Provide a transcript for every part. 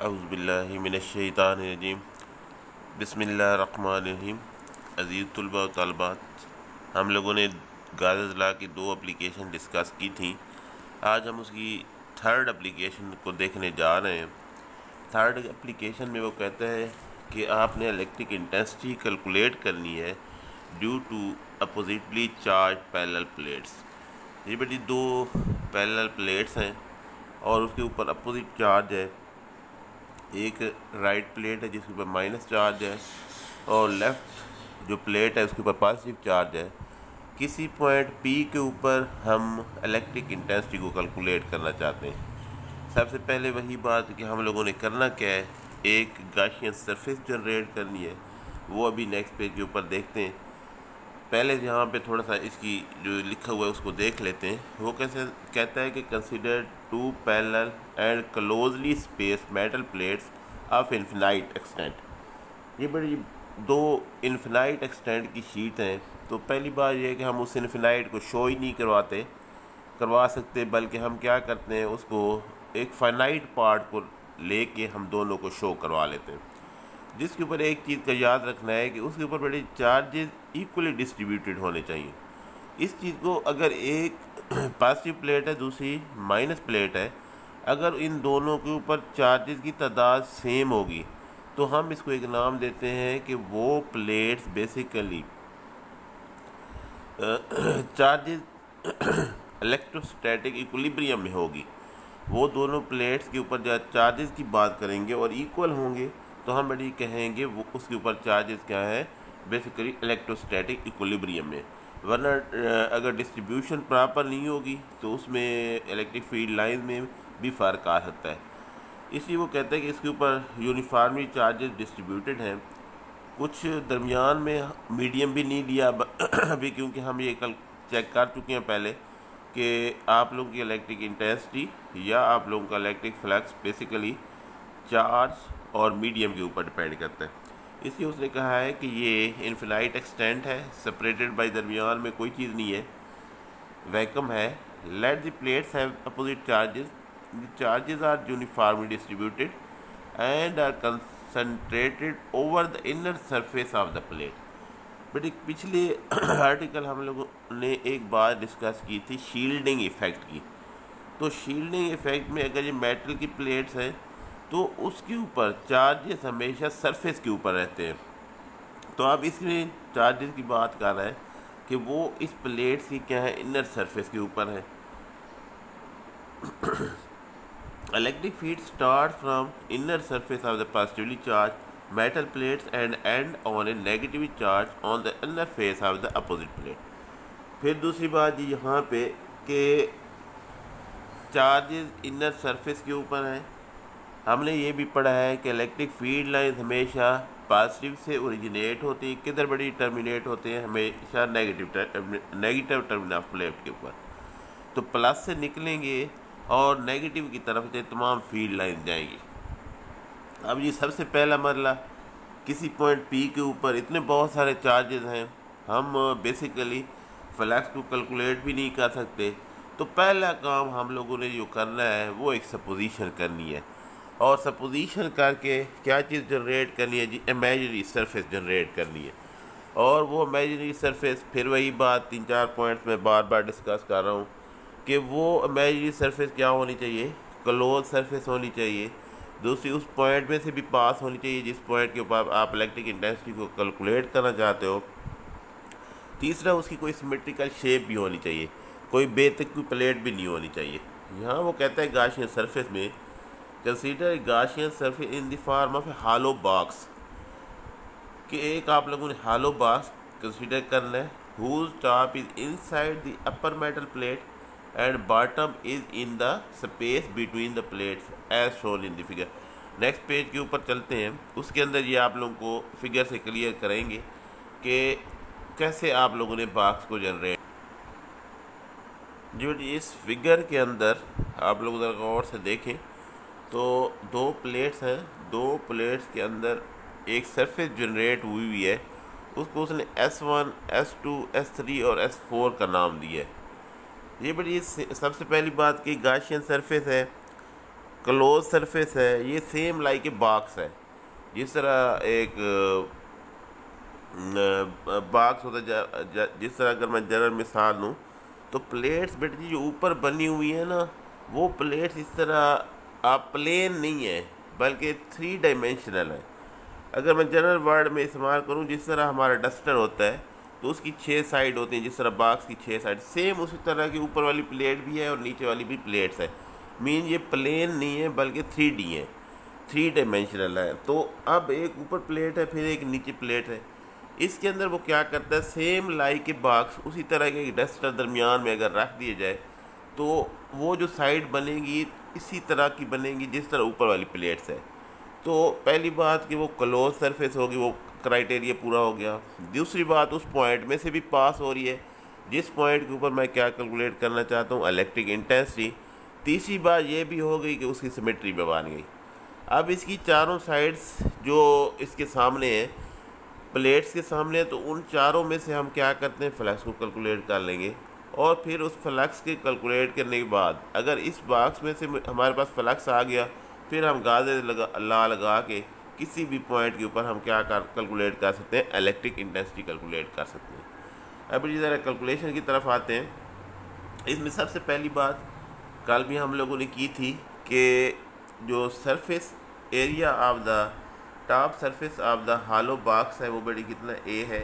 अऊज़ुबिल्लाहि मिनश्शैतानिर्रजीम बिस्मिल्लाहिर्रहमानिर्रहीम। अज़ीज़ तलबा व तलबात, हम लोगों ने गाज़ा लॉ की 2 एप्लीकेशन डिस्कस की थी। आज हम उसकी थर्ड एप्लीकेशन को देखने जा रहे हैं। थर्ड एप्लीकेशन में वो कहता है कि आपने इलेक्ट्रिक इंटेंसिटी कैलकुलेट करनी है due to oppositely charge parallel plates. ये बड़ी 2 पैरेलल प्लेट्स हैं और उसके ऊपर अपोजिट चार्ज है। एक राइट प्लेट है जिसके ऊपर माइनस चार्ज है और लेफ़्ट जो प्लेट है उसके ऊपर पॉजिटिव चार्ज है। किसी पॉइंट P के ऊपर हम इलेक्ट्रिक इंटेंसिटी को कैलकुलेट करना चाहते हैं। सबसे पहले वही बात कि हम लोगों ने करना क्या है, एक गॉसियन सरफेस जनरेट करनी है। वो अभी नेक्स्ट पेज के ऊपर देखते हैं। पहले यहाँ पे थोड़ा सा इसकी जो लिखा हुआ है उसको देख लेते हैं। वो कैसे कहता है कि consider 2 parallel and closely space metal plates of infinite extent. ये बड़ी 2 इन्फिनाइट एक्सटेंट की शीट हैं। तो पहली बात यह है कि हम उस इन्फिनाइट को शो ही नहीं करवा सकते, बल्कि हम क्या करते हैं, उसको एक फाइनाइट पार्ट को लेके हम दोनों को शो करवा लेते हैं। जिसके ऊपर एक चीज़ का याद रखना है कि उसके ऊपर बड़े चार्जेस इक्वली डिस्ट्रीब्यूटेड होने चाहिए। इस चीज़ को, अगर एक पॉजिटिव प्लेट है दूसरी माइनस प्लेट है, अगर इन दोनों के ऊपर चार्जेस की तादाद सेम होगी तो हम इसको एक नाम देते हैं कि वो plates basically charges electrostatic equilibrium में होगी। वो दोनों प्लेट्स के ऊपर जब चार्जेस की बात करेंगे और इक्वल होंगे तो हम बड़ी कहेंगे वो उसके ऊपर चार्जेस क्या है, बेसिकली इलेक्ट्रोस्टैटिक इक्विलिब्रियम में। वरना अगर डिस्ट्रीब्यूशन प्रॉपर नहीं होगी तो उसमें इलेक्ट्रिक फील्ड लाइन में भी फ़र्क आ सकता है। इसलिए वो कहते हैं कि इसके ऊपर यूनिफॉर्मली चार्जेस डिस्ट्रीब्यूटेड हैं। कुछ दरमियान में मीडियम भी नहीं लिया अभी, क्योंकि हम ये कल चेक कर चुके हैं पहले कि आप लोगों की इलेक्ट्रिक इंटेंसिटी या आप लोगों का इलेक्ट्रिक फ्लक्स बेसिकली चार्ज और मीडियम के ऊपर डिपेंड करता है। इसलिए उसने कहा है कि ये इन्फिनाइट एक्सटेंट है, सेपरेटेड बाय दरमियान में कोई चीज़ नहीं है, वैक्यूम है। Let the plates have opposite charges, the charges are uniformly distributed and are concentrated over the inner surface of the plate. But एक पिछले आर्टिकल हम लोगों ने एक बार डिस्कस की थी शील्डिंग इफ़ेक्ट की। तो शील्डिंग इफ़ेक्ट में अगर ये मेटल की प्लेट्स हैं तो उसके ऊपर चार्जेस हमेशा सरफेस के ऊपर रहते हैं। तो अब इसमें चार्जेस की बात कर रहा है कि वो इस प्लेट्स की क्या है, इनर सरफेस के ऊपर है। Electric field start from inner surface of the positively charge metal plates and and on A negative charge on the inner face of the opposite plate. फिर दूसरी बात यहाँ पे कि चार्जेस इनर सरफेस के ऊपर हैं। हमने ये भी पढ़ा है कि इलेक्ट्रिक फील्ड लाइन हमेशा पॉजिटिव से ओरिजिनेट होती है, किधर बड़ी टर्मिनेट होते हैं, हमेशा नेगेटिव टर्मिनल ऑफ प्लेट के ऊपर। तो प्लस से निकलेंगे और नेगेटिव की तरफ से तमाम फील्ड लाइन जाएंगी। अब ये सबसे पहला मरला, किसी पॉइंट P के ऊपर इतने बहुत सारे चार्जेस हैं, हम बेसिकली फ्लक्स को कैलकुलेट भी नहीं कर सकते। तो पहला काम हम लोगों ने जो करना है वो एक सपोजिशन करनी है, और सपोजिशन करके क्या चीज़ जनरेट करनी है जी, इमेजिनरी सरफेस जनरेट करनी है। और वो इमेजिनरी सरफेस, फिर वही बात 3-4 पॉइंट्स में बार बार डिस्कस कर रहा हूँ कि वो इमेजिनरी सरफेस क्या होनी चाहिए, क्लोज सरफेस होनी चाहिए। दूसरी, उस पॉइंट में से भी पास होनी चाहिए जिस पॉइंट के ऊपर आप इलेक्ट्रिक इंटेंसिटी को कैलकुलेट करना चाहते हो। तीसरा, उसकी कोई सिमेट्रिकल शेप भी होनी चाहिए, कोई बेतुकी प्लेट भी नहीं होनी चाहिए। यहाँ वो कहता है गॉसियन सरफेस में consider Gaussian surface in the form of A hollow box, कि एक आप लोगों ने हॉलो बॉक्स कंसीडर करना है whose top is inside the upper metal plate and bottom is in the space between the plates as shown in the figure. Next page के ऊपर चलते हैं, उसके अंदर ये आप लोगों को फिगर से क्लियर करेंगे कि कैसे आप लोगों ने बॉक्स को जनरेट। जो इस फिगर के अंदर आप लोग ज़रा गौर से देखें तो 2 प्लेट्स हैं, 2 प्लेट्स के अंदर एक सरफेस जनरेट हुई है। उसको उसने S1, S2, S3 और S4 का नाम दिया है। ये बड़ी सबसे पहली बात कि गॉसियन सरफेस है क्लोज सरफेस है, ये सेम लाइक ए बॉक्स है। जिस तरह एक बॉक्स होता है, जिस तरह अगर मैं जनरल मिसाल लूँ तो प्लेट्स बेटे जी जो ऊपर बनी हुई है ना, वो प्लेट्स इस तरह आप प्लेन नहीं है बल्कि 3 डायमेंशनल है। अगर मैं जनरल वर्ड में इस्तेमाल करूँ, जिस तरह हमारा डस्टर होता है तो उसकी 6 साइड होती हैं, जिस तरह बॉक्स की 6 साइड, सेम उसी तरह की ऊपर वाली प्लेट भी है और नीचे वाली भी प्लेट्स है। मीन ये प्लेन नहीं है बल्कि 3D है, 3 डायमेंशनल है। तो अब एक ऊपर प्लेट है, फिर एक नीचे प्लेट है। इसके अंदर वो क्या करता है, सेम लाइक ए बॉक्स उसी तरह के डस्टर दरमियान में अगर रख दिए जाए तो वो जो साइड बनेगी इसी तरह की बनेगी जिस तरह ऊपर वाली प्लेट्स है। तो पहली बात कि वो क्लोज सरफेस होगी, वो क्राइटेरिया पूरा हो गया। दूसरी बात, उस पॉइंट में से भी पास हो रही है जिस पॉइंट के ऊपर मैं क्या कैलकुलेट करना चाहता हूँ, इलेक्ट्रिक इंटेंसिटी। तीसरी बात ये भी हो गई कि उसकी सिमेट्री भी बन गई। अब इसकी चारों साइड्स जो इसके सामने है, प्लेट्स के सामने है, तो उन चारों में से हम क्या करते हैं, फ्लक्स को कैलकुलेट कर लेंगे। और फिर उस फ्लक्स के कैलकुलेट करने के बाद अगर इस बॉक्स में से हमारे पास फ्लक्स आ गया, फिर हम गाजे लगा के किसी भी पॉइंट के ऊपर हम क्या कैलकुलेट कर सकते हैं, इलेक्ट्रिक इंटेंसिटी कैलकुलेट कर सकते हैं। अब इसी तरह कैलकुलेशन की तरफ आते हैं। इसमें सबसे पहली बात कल भी हम लोगों ने की थी कि जो surface area of the top surface of the hollow box है वो बड़ी कितना ए है,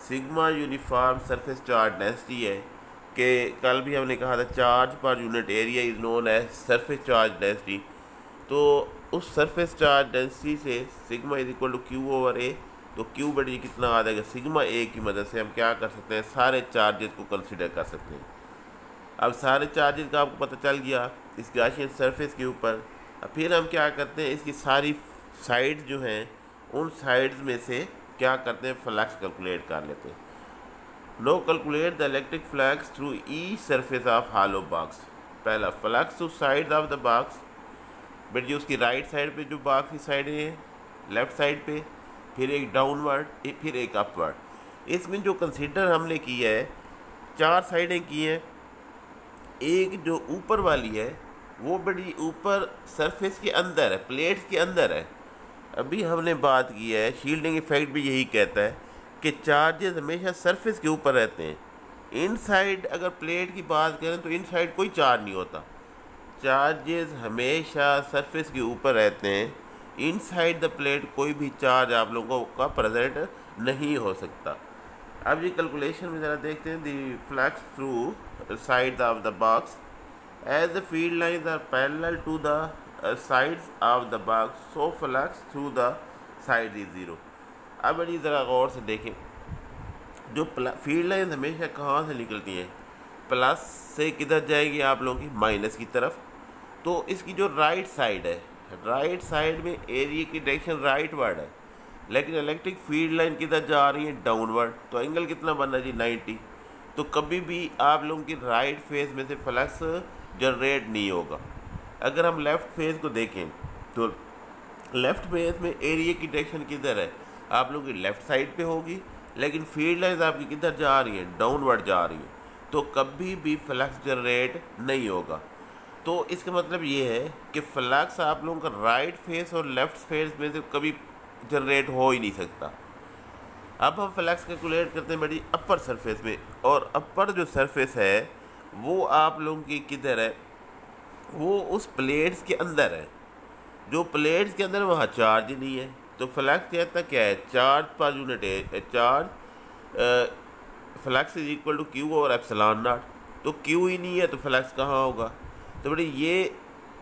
sigma uniform surface charge density है। कि कल भी हमने कहा था चार्ज पर unit area is known as surface charge density. तो उस सरफेस चार्ज डेंसिटी से sigma is equal to Q over A, तो क्यू बड़ी कितना आ जाएगा, सिग्मा ए की मदद से हम क्या कर सकते हैं, सारे चार्जेस को कंसिडर कर सकते हैं। अब सारे चार्जेस का आपको पता चल गया इस गॉसियन सरफेस के ऊपर। अब फिर हम क्या करते हैं, इसकी सारी साइड्स जो हैं उन साइड्स में से क्या करते हैं, फ्लक्स कैलकुलेट कर लेते हैं। No calculate the electric flux through each surface of hollow box. पहला flux through side of the box, but जो उसकी राइट साइड पे जो बॉक्स की साइड है, लेफ्ट साइड पे, फिर एक डाउनवर्ड, फिर एक अपवर्ड। इसमें जो कंसीडर हमने की है, 4 साइडें की हैं। एक जो ऊपर वाली है वो बड़ी ऊपर सरफेस के अंदर है, प्लेट्स के अंदर है। अभी हमने बात की है, शील्डिंग इफेक्ट भी यही कहता है कि चार्जेस हमेशा सरफेस के ऊपर रहते हैं। इनसाइड अगर प्लेट की बात करें तो इनसाइड कोई चार्ज नहीं होता, चार्जेस हमेशा सरफेस के ऊपर रहते हैं। इनसाइड द प्लेट कोई भी चार्ज आप लोगों का प्रेजेंट नहीं हो सकता। अब ये कैलकुलेशन में ज़रा देखते हैं। The flux through side of the box as the field lines are parallel to the sides of the box, so flux through the side is zero. अब बड़ी ज़रा गौर से देखें, जो फील्ड लाइन हमेशा कहाँ से निकलती हैं, प्लस से किधर जाएगी आप लोगों की, माइनस की तरफ। तो इसकी जो राइट साइड है, राइट साइड में एरिया की डायरेक्शन राइट वर्ड है, लेकिन इलेक्ट्रिक फील्ड लाइन किधर जा रही है, डाउनवर्ड। तो एंगल कितना बनना जी, 90। तो कभी भी आप लोगों की राइट फेस में से फ्लक्स जनरेट नहीं होगा। अगर हम लेफ़्ट फेस को देखें तो लेफ़्ट फेस में एरिया की डायरेक्शन किधर है, आप लोगों की लेफ़्ट साइड पे होगी, लेकिन फील्ड लाइन्स आपकी किधर जा रही हैं, डाउनवर्ड जा रही हैं। तो कभी भी फ्लक्स जनरेट नहीं होगा। तो इसका मतलब ये है कि फ्लक्स आप लोगों का राइट फेस और लेफ़्ट फेस में से कभी जनरेट हो ही नहीं सकता। अब हम फ्लक्स कैलकुलेट करते हैं बड़ी अपर सरफेस में, और अपर जो सरफेस है वो आप लोगों की किधर है, वो उस प्लेट्स के अंदर है। जो प्लेट्स के अंदर वहाँ चार्ज ही नहीं है, तो फ्लक्स कहता क्या है, चार्ज पर यूनिट है, charge flux is equal to q और एप्सिलॉन नॉट। तो क्यू ही नहीं है तो फ्लक्स कहाँ होगा। तो बड़ी ये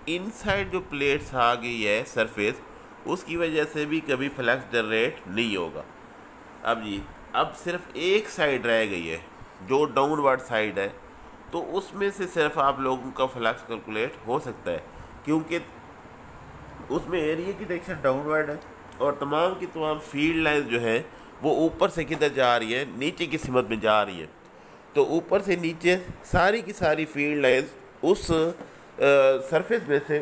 इनसाइड जो प्लेट्स आ गई है सरफेस, उसकी वजह से भी कभी फ्लक्स जनरेट नहीं होगा। अब जी अब सिर्फ एक साइड रह गई है जो डाउनवर्ड साइड है, तो उसमें से सिर्फ आप लोगों का फ्लक्स कैलकुलेट हो सकता है, क्योंकि उसमें एरिया की डायरेक्शन डाउनवर्ड है और तमाम की तमाम फील्ड लाइन जो है वो ऊपर से किधर जा रही है, नीचे की सिमत में जा रही है। तो ऊपर से नीचे सारी की सारी फील्ड लाइन्स उस सरफेस में से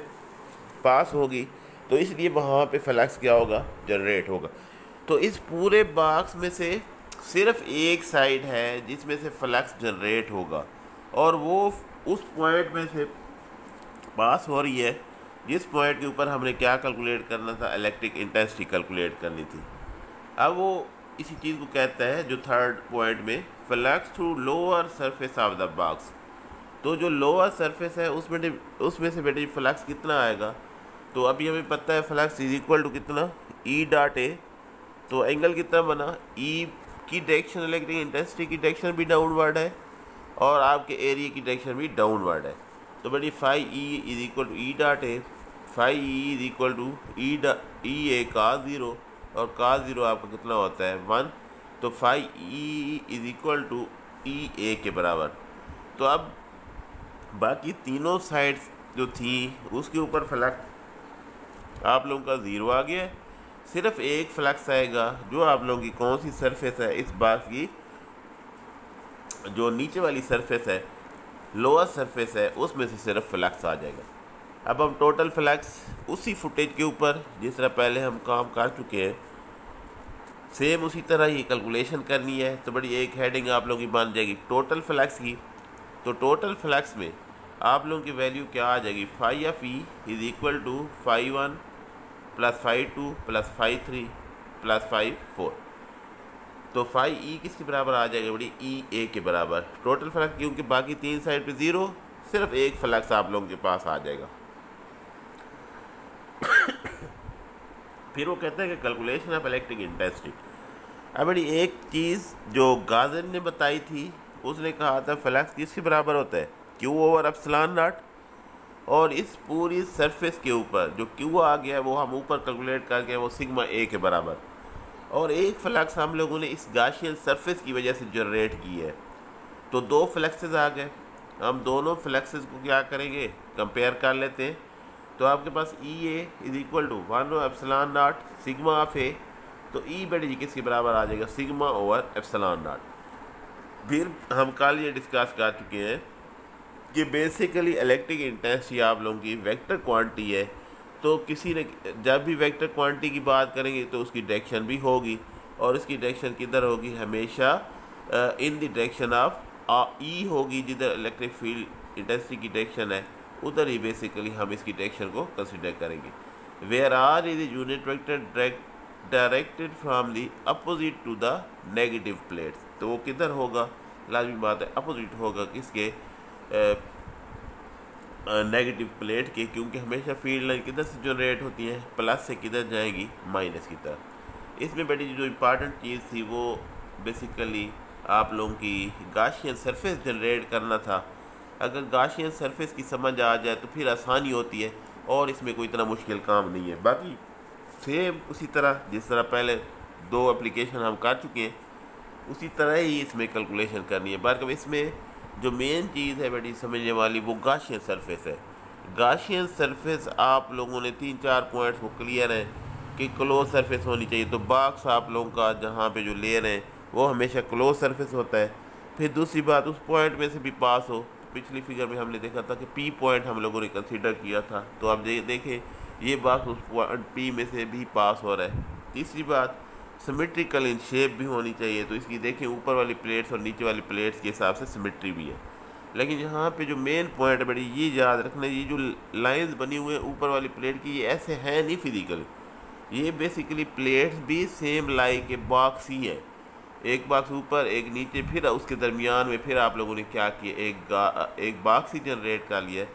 पास होगी, तो इसलिए वहाँ पे फ्लक्स क्या होगा, जनरेट होगा। तो इस पूरे बॉक्स में से सिर्फ एक साइड है जिसमें से फ्लक्स जनरेट होगा, और वो उस पॉइंट में से पास हो रही है जिस पॉइंट के ऊपर हमने क्या कैलकुलेट करना था, इलेक्ट्रिक इंटेंसिटी कैलकुलेट करनी थी। अब वो इसी चीज़ को कहता है जो थर्ड पॉइंट में, flux through lower surface of the box. तो जो लोअर सरफेस है उसमें से बेटे फ्लक्स कितना आएगा, तो अभी हमें पता है फ्लक्स इज इक्वल टू कितना, ई डॉट ए। तो एंगल कितना बना, ई की डायरेक्शन, इलेक्ट्रिक इंटेंसिटी की डायरेक्शन भी डाउनवर्ड है और आपके एरिया की डायरेक्शन भी डाउनवर्ड है। तो बेटी phi E is equal to E dot A, phi E is equal to E A cos 0, और cos 0 आपका कितना होता है 1। तो phi E is equal to E A के बराबर। तो अब बाकी तीनों साइड्स जो थी उसके ऊपर फ्लक्स आप लोगों का 0 आ गया है। सिर्फ एक फ्लक्स आएगा जो आप लोगों की कौन सी सरफेस है, इस बात की जो नीचे वाली सरफेस है, लोअर सरफेस है, उसमें से सिर्फ फ्लक्स आ जाएगा। अब हम टोटल फ्लक्स उसी फुटेज के ऊपर जिस तरह पहले हम काम कर चुके हैं, सेम उसी तरह ही कैलकुलेशन करनी है। तो बड़ी एक हेडिंग आप लोगों की बन जाएगी टोटल फ्लक्स की। तो टोटल फ्लक्स में आप लोगों की वैल्यू क्या आ जाएगी, phi F E is equal to phi 1 plus phi 2 plus phi 3 plus phi 4। तो फाई ई किसके बराबर आ जाएगा बड़ी, ई ए के बराबर। टोटल फ्लक्स क्योंकि बाकी तीन साइड पे 0, सिर्फ एक फ्लक्स आप लोगों के पास आ जाएगा। फिर वो कहते हैं कि कैलकुलेशन ऑफ इलेक्ट्रिक इंटेंसिटी। अब बड़ी एक चीज़ जो गाजर ने बताई थी, उसने कहा था फ्लक्स किसके बराबर होता है, क्यू ओवर एप्सिलॉन नॉट। और इस पूरी सरफेस के ऊपर जो क्यू आ गया वो हम ऊपर कैलकुलेट करके वो सिग्मा ए के बराबर। और एक फ्लक्स हम लोगों ने इस गाशियन सरफेस की वजह से जनरेट की है। तो दो फ्लक्सेस आ गए, हम दोनों फ्लक्सेस को क्या करेंगे, कंपेयर कर लेते हैं। तो आपके पास E A is equal to 1 epsilon naught sigma of A. तो ई बेटे जी किसके बराबर आ जाएगा, सिग्मा ओवर एप्सिलॉन नॉट। फिर हम कल ये डिस्कस कर चुके हैं कि बेसिकली इलेक्ट्रिक इंटेंसिटी आप लोगों की वेक्टर क्वांटिटी है। तो किसी ने जब भी वेक्टर क्वांटिटी की बात करेंगे तो उसकी डायरेक्शन भी होगी, और इसकी डायरेक्शन किधर होगी, हमेशा इन द डायरेक्शन ऑफ ई होगी। जिधर इलेक्ट्रिक फील्ड इंटेंसिटी की डायरेक्शन है उधर ही बेसिकली हम इसकी डायरेक्शन को कंसिडर करेंगे। Where r is unit vector directed from the opposite to the negative plates. तो वो किधर होगा, लाजमी बात है अपोजिट होगा किसके, नेगेटिव प्लेट के, क्योंकि हमेशा फील्ड लाइन किधर से जनरेट होती है, प्लस से किधर जाएगी, माइनस की तरफ। इसमें बेटी जो इम्पॉर्टेंट चीज़ थी वो बेसिकली आप लोगों की गाशियन सरफेस जनरेट करना था। अगर गाशियन सरफेस की समझ आ जाए तो फिर आसानी होती है और इसमें कोई इतना मुश्किल काम नहीं है। बाकी सेम उसी तरह जिस तरह पहले दो एप्लीकेशन हम कर चुके हैं उसी तरह ही इसमें कैलकुलेशन करनी है। बल्कि इसमें जो मेन चीज़ है बेटी समझने वाली वो गाशियन सरफेस है। गाशियन सरफेस आप लोगों ने 3-4 पॉइंट्स वो क्लियर हैं कि क्लोज सरफेस होनी चाहिए। तो बॉक्स आप लोगों का जहाँ पे जो लेयर है वो हमेशा क्लोज सरफेस होता है। फिर दूसरी बात उस पॉइंट में से भी पास हो। पिछली फिगर में हमने देखा था कि पी पॉइंट हम लोगों ने कंसीडर किया था, तो अब देखें ये बॉक्स उस पॉइंट पी में से भी पास हो रहा है। तीसरी बात सिमेट्रिकल इन शेप भी होनी चाहिए। तो इसकी देखें ऊपर वाली प्लेट्स और नीचे वाली प्लेट्स के हिसाब से सिमेट्री भी है। लेकिन यहाँ पे जो मेन पॉइंट है बड़ी ये याद रखना, ये जो लाइंस बनी हुई है ऊपर वाली प्लेट की, ये ऐसे हैं नहीं फिजिकल। ये बेसिकली प्लेट्स भी सेम लाइक के बॉक्स ही है, एक बॉक्स ऊपर एक नीचे, फिर उसके दरमियान में फिर आप लोगों ने क्या किया, एक बॉक्स ही जनरेट कर लिया।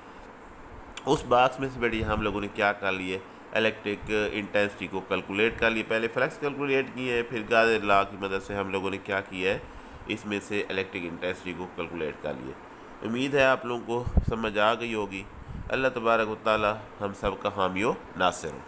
उस बॉक्स में से बड़ी हम लोगों ने क्या कर लिया, इलेक्ट्रिक इंटेंसिटी को कैलकुलेट कर लिए। पहले फ्लक्स कैलकुलेट किए हैं, फिर गाजर लॉ की मदद से हम लोगों ने क्या किया है, इसमें से इलेक्ट्रिक इंटेंसिटी को कैलकुलेट कर लिए। उम्मीद है आप लोगों को समझ आ गई होगी। अल्लाह तबारक व तआला हम सब का हामी व नासिर हो।